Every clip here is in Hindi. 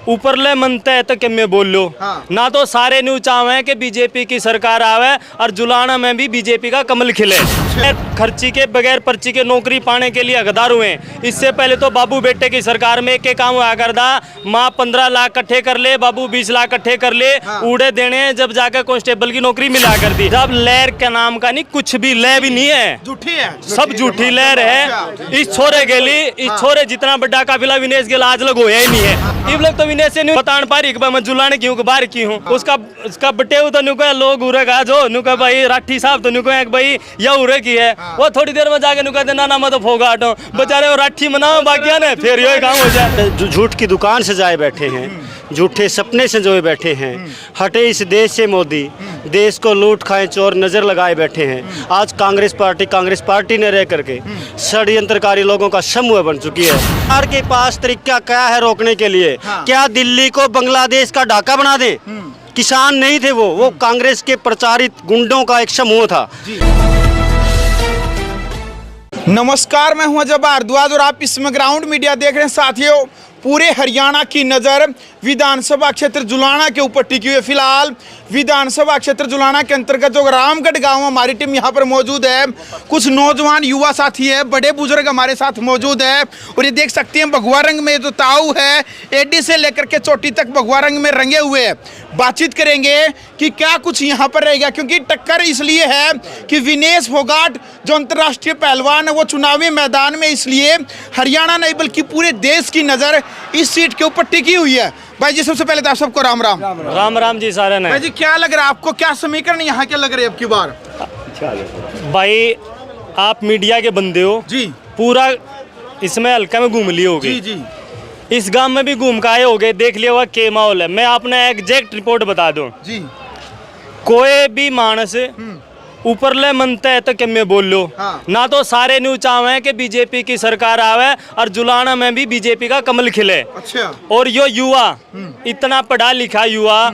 ऊपर ले मनते है तो कि मैं बोल लो। ना तो सारे न्यू चाहे कि बीजेपी की सरकार आवे और जुलाना में भी बीजेपी का कमल खिले। खर्ची के बगैर पर्ची के नौकरी पाने के लिए हकदार हुए। इससे पहले तो बाबू बेटे की सरकार में एक काम हुआ करदा, माँ 15 लाख इकट्ठे कर ले, बाबू 20 लाख इकट्ठे कर ले, उड़े देने, जब जाकर कांस्टेबल की नौकरी मिला कर दी। जब लहर के नाम का नहीं, कुछ भी लय भी नहीं है, झूठी है, सब झूठी लहर है। इस छोरे के लिए, इस छोरे जितना बड़ा काफिला विनेश के आज लग होया ही नहीं है। इब लोग तो विनेश से नहीं बतान पा रही कि मैं जुलाने क्यों बाहर की हूँ। उसका बटे तो नुका लोग उरे का जो नुका भाई राठी साहब तो नुका भाई या उरे की है, वो थोड़ी देर में जाके नुका देना ना मैं तो फोगा हटो बेचारे, वो राठी मनाओ बाकी ने फिर ये काम हो जाए। झूठ की दुकान सजाए बैठे हैं, झूठे सपने संजोए बैठे हैं। हटे इस देश से मोदी, देश को लूट खाए चोर नजर लगाए बैठे हैं। आज कांग्रेस पार्टी ने रह करके षड्यंत्रकारी लोगों का समूह बन चुकी है। सरकार के पास तरीका क्या है रोकने के लिए? क्या दिल्ली को बांग्लादेश का ढाका बना दे? किसान नहीं थे वो कांग्रेस के प्रचारित गुंडों का एक समूह था। नमस्कार, मैं हूं अजय भारद्वाज और आप इसमें ग्राउंड मीडिया देख रहे हैं। साथियों, पूरे हरियाणा की नज़र विधानसभा क्षेत्र जुलाना के ऊपर टिकी हुई है। फिलहाल विधानसभा क्षेत्र जुलाना के अंतर्गत जो रामगढ़ गांव, हमारी टीम यहां पर मौजूद है। कुछ नौजवान युवा साथी है, बड़े बुजुर्ग हमारे साथ मौजूद है और ये देख सकते हैं भगवा रंग में जो ताऊ है, एडी से लेकर के चोटी तक भगवा रंग में रंगे हुए हैं। बातचीत करेंगे कि क्या कुछ यहाँ पर रहेगा, क्योंकि टक्कर इसलिए है कि विनेश फोगाट जो अंतर्राष्ट्रीय पहलवान है वो चुनावी मैदान में, इसलिए हरियाणा नहीं बल्कि पूरे देश की नज़र इस सीट के ऊपर टिकी हुई है। भाई जी, सबसे पहले तो आप सबको राम राम। राम राम जी सारे ने। भाई जी, क्या लग रहा है आपको, क्या समीकरण यहाँ के लग रहे हैं अब की बार? भाई आप मीडिया के बंदे हो जी, पूरा इसमें हल्का में घूम लिए होगे जी जी, इस गांव में भी घूम के आए होगे, देख लिया होगा के माहौल है। मैं आपने एग्जैक्ट रिपोर्ट बता दूं जी। कोई भी मानस ऊपर ले मनते है तो कि मैं बोल लो। ना तो सारे न्यू चाहे कि बीजेपी की सरकार आवे और जुलाना में भी बीजेपी का कमल खिले। अच्छा। और यो युवा इतना पढ़ा लिखा युवा,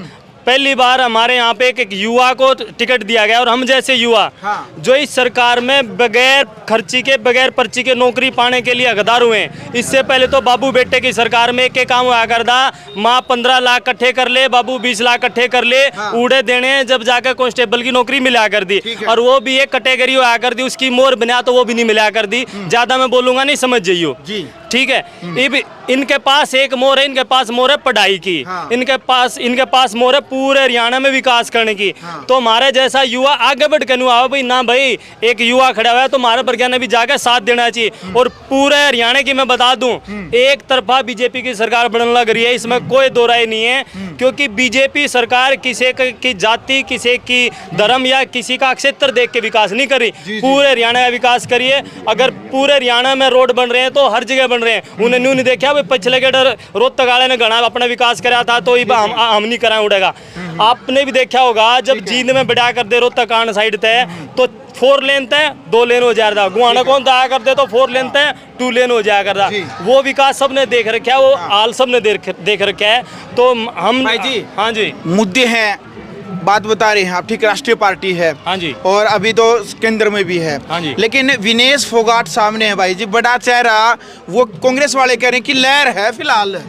पहली बार हमारे यहाँ पे एक युवा को टिकट दिया गया और हम जैसे युवा जो इस सरकार में बगैर खर्ची के बगैर पर्ची के नौकरी पाने के लिए हकदार हुए। इससे पहले तो बाबू बेटे की सरकार में एक काम हुआ करदा, माँ 15 लाख इकट्ठे कर ले, बाबू 20 लाख इकट्ठे कर ले, उड़े देने, जब जाकर कांस्टेबल की नौकरी मिला कर दी। और वो भी एक कैटेगरी हुआ कर दी, उसकी मोर बना तो वो भी नहीं मिला कर दी। ज्यादा मैं बोलूंगा नहीं, समझ जाइयो, ठीक है। इनके पास एक मोर है, इनके पास मोर है पढ़ाई की, इनके पास मोर है पूरे हरियाणा में विकास करने की। तो हमारे जैसा युवा आगे बढ़ के आओ भाई ना, भाई एक युवा खड़ा हुआ है तो हमारे प्रज्ञा ने भी जाकर साथ देना चाहिए। और पूरे हरियाणा की मैं बता दूं, एक तरफा बीजेपी की सरकार बनने लग रही है, इसमें कोई दो राय नहीं है। क्योंकि बीजेपी सरकार किसी की जाति, किसी की धर्म या किसी का क्षेत्र देख के विकास नहीं करी, पूरे हरियाणा का विकास करिए। अगर पूरे हरियाणा में रोड बन रहे हैं तो हर जगह बन रहे हैं, उन्हें न्यू नहीं देखा भाई पिछले के डर रोहतक वाले ने घना अपना विकास कराया था तो हम नहीं कराए उड़ेगा। आपने भी देखा होगा जब जींद में बढ़ा कर दे रोहतक आन साइड तय तो 4 लेन तय 2 लेन हो जाएगा, गुआना कौन दया कर दे तो 4 लेन तय 2 लेन हो जाया करता। वो विकास सबने देख रखा है, वो हाल सबने देख रखा है। तो हम भाई जी, हाँ जी, मुद्दे हैं, बात बता रहे हैं आप, ठीक, राष्ट्रीय पार्टी है, हाँ जी, और अभी तो केंद्र में भी है, हाँ जी। लेकिन विनेश फोगाट सामने है भाई जी, बड़ा चेहरा। वो कांग्रेस वाले कह रहे हैं कि लहर है फिलहाल।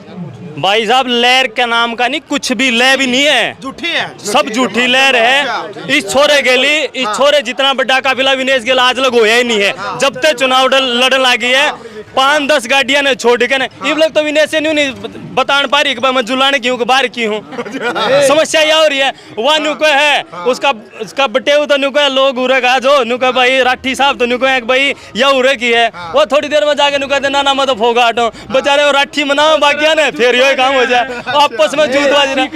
भाई साहब लहर के नाम का नहीं, कुछ भी लय भी नहीं है, झूठी है, सब झूठी लहर है। इस छोरे के लिए, इस छोरे जितना बड़ा काफिला विनेश के आज लग होया ही नहीं है। जब तक चुनाव लड़न लगी है 5-10 गाड़ियां ने छोड़ के ना, इब लोग तो विनेश से नहीं बतान पा रही कि मैं जुलाने क्यों बाहर की हूँ। समस्या यह हो रही है, वह नुको है उसका बटे तो नुको लोग उरे का जो नुको भाई राठी साहब तो नुको भाई या उरे की है, वो थोड़ी देर में जाके नुको देना ना मैं तो फोगा हटो बेचारे, वो राठी मनाओ बाकी ने फिर ये काम हो जाए। आपस में जूतबाजी नहीं,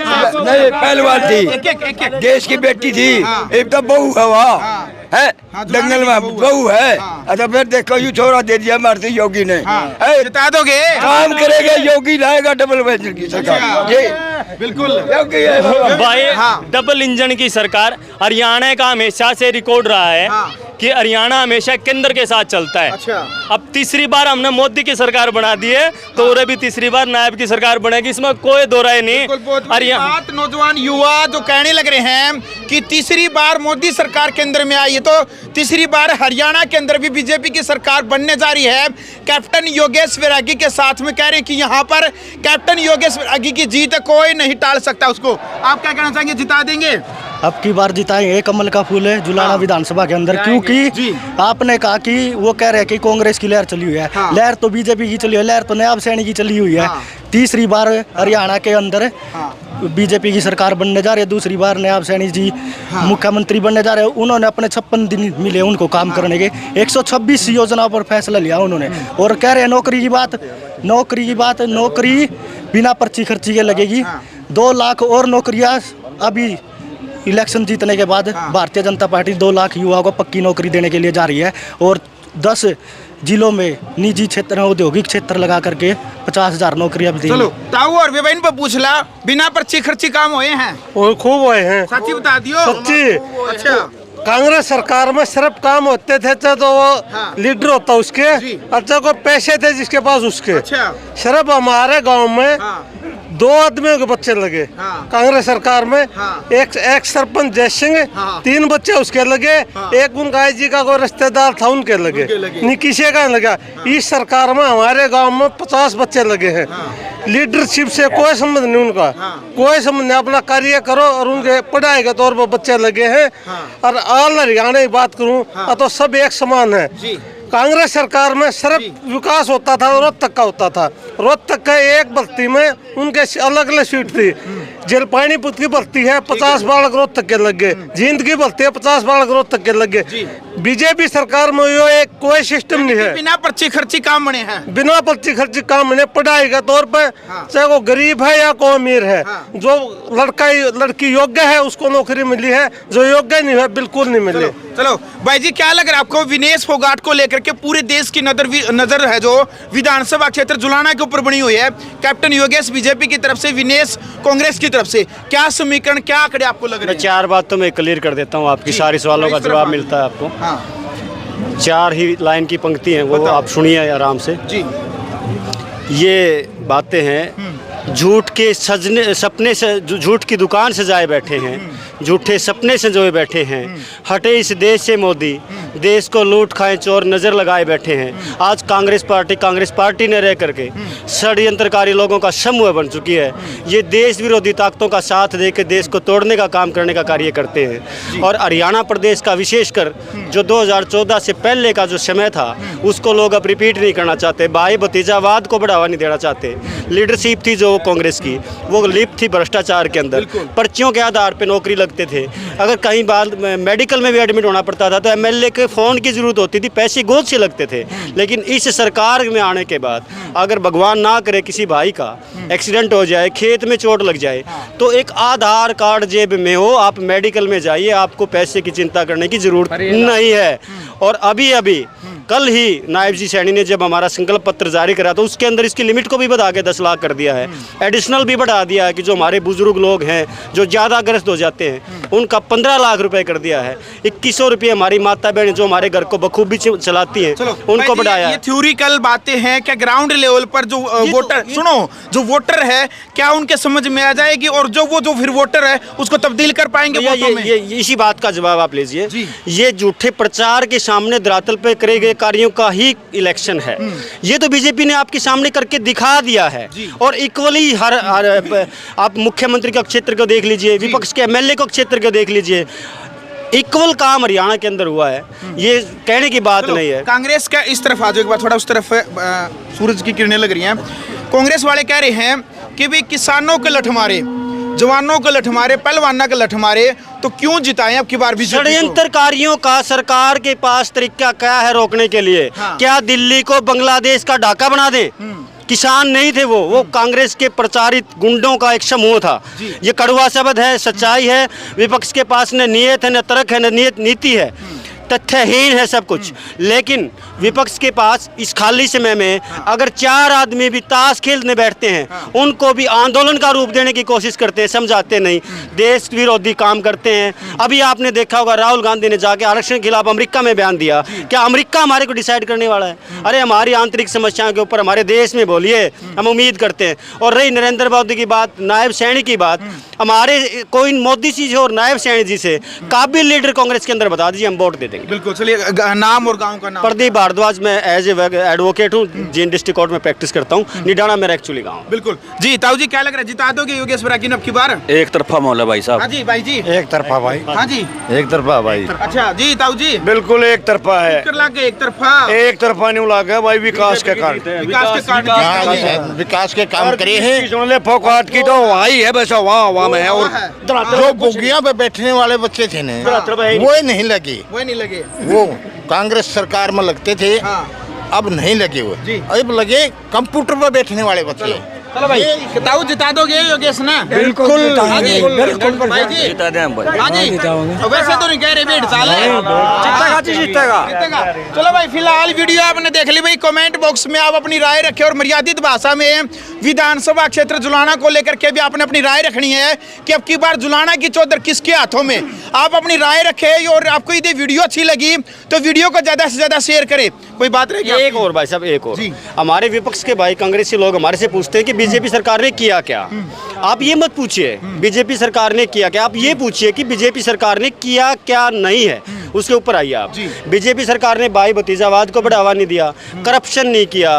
पहलवान थी, देश की बेटी थी, एक तो बहू है वहाँ है, दंगल में बहू है। अच्छा फिर देखो यू छोरा दे दिया मारती योगी ने, जिता दोगे, काम करेगा योगी, लाएगा डबल इंजन की सरकार। जी बिल्कुल योगी है भाई, डबल इंजन की सरकार। हरियाणा का हमेशा से रिकॉर्ड रहा है कि हरियाणा हमेशा केंद्र के साथ चलता है। अच्छा। अब तीसरी बार हमने मोदी की सरकार बना दी है तो और भी तीसरी बार नायब की सरकार बनेगी, इसमें कोई दो राय नहीं। बहुत बड़ी बात, नौजवान युवा जो कहने लग रहे हैं कि तीसरी बार मोदी सरकार केंद्र में आई है तो तीसरी बार हरियाणा के अंदर भी बीजेपी की सरकार बनने जा रही है। कैप्टन योगेश वैरागी के साथ में कह रहे हैं कि यहाँ पर कैप्टन योगेश वैरागी की जीत कोई नहीं टाल सकता उसको। आप क्या कहना चाहेंगे, जिता देंगे? अब की बार जिताएंगे, कमल का फूल है जुलाना विधानसभा के अंदर, क्योंकि आपने कहा कि वो कह रहे हैं कि कांग्रेस की लहर चली हुई है। लहर तो बीजेपी की चली हुई है, लहर तो नायब सैनी की चली हुई है। तीसरी बार हरियाणा के अंदर बीजेपी की सरकार बनने जा रही है, दूसरी बार नायब सैनी जी मुख्यमंत्री बनने जा रहे हैं। उन्होंने अपने 56 दिन मिले उनको काम करने के, 126 योजनाओं पर फैसला लिया उन्होंने। और कह रहे हैं नौकरी की बात, नौकरी बिना पर्ची खर्ची के लगेगी। 2 लाख और नौकरियां अभी इलेक्शन जीतने के बाद भारतीय जनता पार्टी 2 लाख युवाओं को पक्की नौकरी देने के लिए जा रही है। और 10 जिलों में निजी क्षेत्र, औद्योगिक क्षेत्र लगा करके 50,000 नौकरियां भी दी। चलो ताऊ और बेबैन पर पूछ ला, बिना पर्ची खर्ची काम हुए हैं? वो खूब हुए हैं, सच्ची बता दियो। सच्ची। अच्छा। कांग्रेस सरकार में सिर्फ काम होते थे तो वो लीडर होता उसके, अच्छा को पैसे थे जिसके पास उसके। अच्छा। सिर्फ हमारे गांव में 2 आदमियों के बच्चे लगे कांग्रेस सरकार में। एक सरपंच जय सिंह, 3 बच्चे उसके लगे। एक उनका जी का कोई रिश्तेदार था उनके लगे, नहीं किसी का लगा। इस सरकार में हमारे गांव में 50 बच्चे लगे हैं। लीडरशिप से कोई संबंध नहीं उनका, कोई संबंध नहीं। अपना कार्य करो और उनके पढ़ाई के तौर पर बच्चे लगे हैं। और ऑल हरियाणा की बात करूं तो सब एक समान है। कांग्रेस सरकार में सिर्फ विकास होता था, रोहतक का होता था। रोहतक का एक बस्ती में उनके अलग अलग सीट थी। जलपानीपुर की बस्ती है, 50 बालक रोहतक के लग गए। जींद की बस्ती है, 50 बालक रोहतक के लग गए। बीजेपी सरकार में यो एक कोई सिस्टम नहीं है, बिना पर्ची खर्ची काम बने हैं। बिना पर्ची खर्ची काम बने। पढ़ाई के तौर पर चाहे वो गरीब है या कोई अमीर है, जो लड़की योग्य है उसको नौकरी मिली है, जो योग्य नहीं है बिल्कुल नहीं मिली। चलो भाई जी, क्या लग रहा है आपको विनेश फोगाट को लेकर के? पूरे देश की नजर है जो विधानसभा क्षेत्र जुलाना के ऊपर बनी हुई है। कैप्टन योगेश बीजेपी की तरफ से, विनेश कांग्रेस की तरफ से। क्या समीकरण, क्या आंकड़े आपको लग रहे हैं? 4 बात तो मैं क्लियर कर देता हूँ, आपकी सारी सवालों का जवाब मिलता है आपको। 4 ही लाइन की पंक्ति है, वो आप सुनिए आराम से जी। ये बातें हैं, झूठ के सपने से, झूठ की दुकान सजाए बैठे हैं, झूठे सपने संजोए बैठे हैं। हटे इस देश से मोदी, देश को लूट खाए चोर नज़र लगाए बैठे हैं। आज कांग्रेस पार्टी ने रह करके षड्यंत्रकारी लोगों का समूह बन चुकी है। ये देश विरोधी ताकतों का साथ देकर देश को तोड़ने का काम करने का कार्य करते हैं। और हरियाणा प्रदेश का विशेषकर जो 2014 से पहले का जो समय था उसको लोग अब रिपीट नहीं करना चाहते। भाई भतीजावाद को बढ़ावा नहीं देना चाहते। लीडरशिप थी जो कांग्रेस की, वो लिप्त थी भ्रष्टाचार के अंदर। पर्चियों के आधार पर नौकरी लगते थे। अगर कहीं बाद मेडिकल में भी एडमिट होना पड़ता था तो एमएलए के फ़ोन की ज़रूरत होती थी, पैसे गोद से लगते थे। लेकिन इस सरकार में आने के बाद अगर भगवान ना करे किसी भाई का एक्सीडेंट हो जाए, खेत में चोट लग जाए, तो एक आधार कार्ड जेब में हो, आप मेडिकल में जाइए, आपको पैसे की चिंता करने की ज़रूरत नहीं है। और अभी कल ही नायब जी सैनी ने जब हमारा संकल्प पत्र जारी करा तो उसके अंदर इसकी लिमिट को भी बढ़ा के 10 लाख कर दिया है। एडिशनल भी बढ़ा दिया है कि जो हमारे बुजुर्ग लोग हैं जो ज़्यादा ग्रस्त हो जाते हैं उनका 15 लाख रुपए कर दिया है। 2100 रुपये हमारी माता बहन जो हमारे घर को बखूबी चलाती हैं उनको बढ़ाया है। ये थ्योरिकल बातें हैं, क्या ग्राउंड लेवल पर जो वोटर जो वोटर है क्या उनके समझ में आ जाएगी? और जो फिर वोटर है उसको तब्दील कर पाएंगे वोटों में? ये इसी बात का जवाब आप लीजिए। ये झूठे प्रचार के सामने धरातल पे करे गए कार्यों का ही इलेक्शन है। ये तो बीजेपी ने आपके सामने करके दिखा दिया है। और इक्वली हर आप मुख्यमंत्री का क्षेत्र को देख लीजिए, विपक्ष के एमएलए को क्षेत्र को देख लीजिए, इक्वल काम हरियाणा के अंदर हुआ है। ये कहने की बात नहीं है। कांग्रेस का इस तरफ आ जाओ एक बार, थोड़ा उस तरफ सूरज की किरणें लग रही हैं। कांग्रेस वाले कह रहे हैं कि भाई किसानों के लठ मारे, जवानों को लठ मारे, पहलवाना के लठ मारे, तो क्यों जिताएं अब की बार बीजेपी को? षड्यंत्रकारियों का सरकार के पास तरीका क्या है रोकने के लिए? क्या दिल्ली को बांग्लादेश का ढाका बना दें? किसान नहीं थे वो कांग्रेस के प्रचारित गुंडों का एक समूह था। ये कड़वा शब्द है, सच्चाई है। विपक्ष के पास न नियत है, न तर्क है, न नीति है, तथ्यहीन है सब कुछ। लेकिन विपक्ष के पास इस खाली समय में अगर 4 आदमी भी ताश खेलने बैठते हैं, उनको भी आंदोलन का रूप देने की कोशिश करते हैं, समझाते नहीं, देश विरोधी काम करते हैं। अभी आपने देखा होगा राहुल गांधी ने जाके आरक्षण के खिलाफ अमेरिका में बयान दिया। क्या अमेरिका हमारे को डिसाइड करने वाला है? अरे हमारी आंतरिक समस्याओं के ऊपर हमारे देश में बोलिए, हम उम्मीद करते हैं। और रही नरेंद्र मोदी की बात, नायब सैनी की बात, हमारे कोई मोदी जी और नायब सैनी जी से काबिल लीडर कांग्रेस के अंदर बता दीजिए, हम वोट दे देंगे। बिल्कुल, चलिए नाम और गांव का नाम। प्रदीप भारद्वाज, मैं एज ए एडवोकेट हूँ, जींद डिस्ट्रिक्ट कोर्ट में प्रैक्टिस करता हूँ। निडाना मेरा एक्चुअली गाँव। बिल्कुल जी। ताऊ जी क्या लग रहा है, जिता दोगे योगेश ब्राकी अब की बार? एक तरफा मामला भाई साहब। हाँ जी भाई जी। एक तरफा भाई। हाँ जी एक तरफा भाई। अच्छा जी ताऊ जी। बिल्कुल एक तरफा है। एक तरफा। एक तरफा नहीं लगा भाई, विकास के कारण। विकास के काम करे हैं। फोकाट की तो वहाँ ही है, बस वहाँ में है। और जो बुगिया पे बैठने वाले बच्चे थे ना, वो नहीं लगे। वो कांग्रेस सरकार में लगते थे, अब नहीं लगे वो। अब लगे कंप्यूटर पर बैठने वाले बच्चे। चलो भाई, ताऊ जिता दोगे योगेश ना? बिल्कुल हाँ जी, बिल्कुल भाई जी। जिता दें हम भाई। हाँ जी, वैसे तो नहीं कह रहे भेड़ साल है। जीतेगा। चलो भाई, फिलहाल वीडियो आपने देख ली भाई। कमेंट बॉक्स में आप अपनी राय रखें और मर्यादित भाषा में विधानसभा क्षेत्र जुलाना को लेकर के भी आपने अपनी राय रखनी है कि अब की बार जुलाना की चौधर किसके हाथों में। आप अपनी राय रखें और आपको यदि वीडियो अच्छी लगी तो वीडियो को ज्यादा से ज्यादा शेयर करें। कोई बात रहेगी? एक और भाई साहब, एक और, हमारे विपक्ष के भाई कांग्रेसी लोग हमारे से पूछते हैं कि बीजेपी सरकार ने किया क्या। आप ये मत पूछिए बीजेपी सरकार ने किया क्या, आप ये पूछिए कि बीजेपी सरकार ने किया क्या नहीं है, उसके ऊपर आइए आप। बीजेपी सरकार ने भाई भतीजावाद को बढ़ावा नहीं दिया, करप्शन नहीं किया,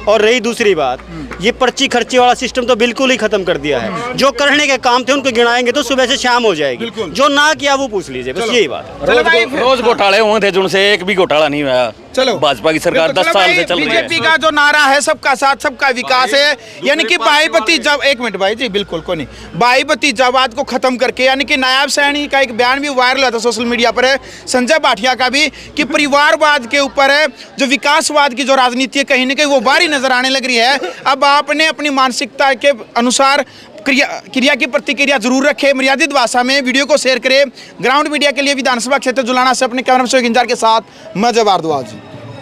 और रही दूसरी बात, ये पर्ची खर्ची वाला सिस्टम तो बिल्कुल ही खत्म कर दिया है। जो करने के काम थे उनको गिनाएंगे तो सुबह से शाम हो जाएगी, जो ना किया वो पूछ लीजिए, बस यही बात है। रोज घोटाले हुए थे, जिनसे एक भी घोटाला नहीं हुआ। चलो, भाजपा की सरकार 10 साल से चल रही है। बीजेपी का जो नारा है सबका साथ सबका विकास है, यानी कि भाई भतीजा, एक मिनट भाई जी, बिल्कुल को नहीं, भाई भतीजावाद को खत्म करके, यानी कि नायब सैनी का एक बयान भी वायरल हुआ था सोशल मीडिया पर, संजय भाटिया का भी, कि परिवारवाद के ऊपर है जो विकासवाद की जो राजनीति है कहीं ना कहीं वो बारी नजर आने लग रही है। अब आपने अपनी मानसिकता के अनुसार क्रिया की प्रतिक्रिया जरूर रखें, मर्यादित भाषा में वीडियो को शेयर करें। ग्राउंड मीडिया के लिए विधानसभा क्षेत्र जुलाना से अपने कैमरा मैन के साथ मैं जब भारद्वाज।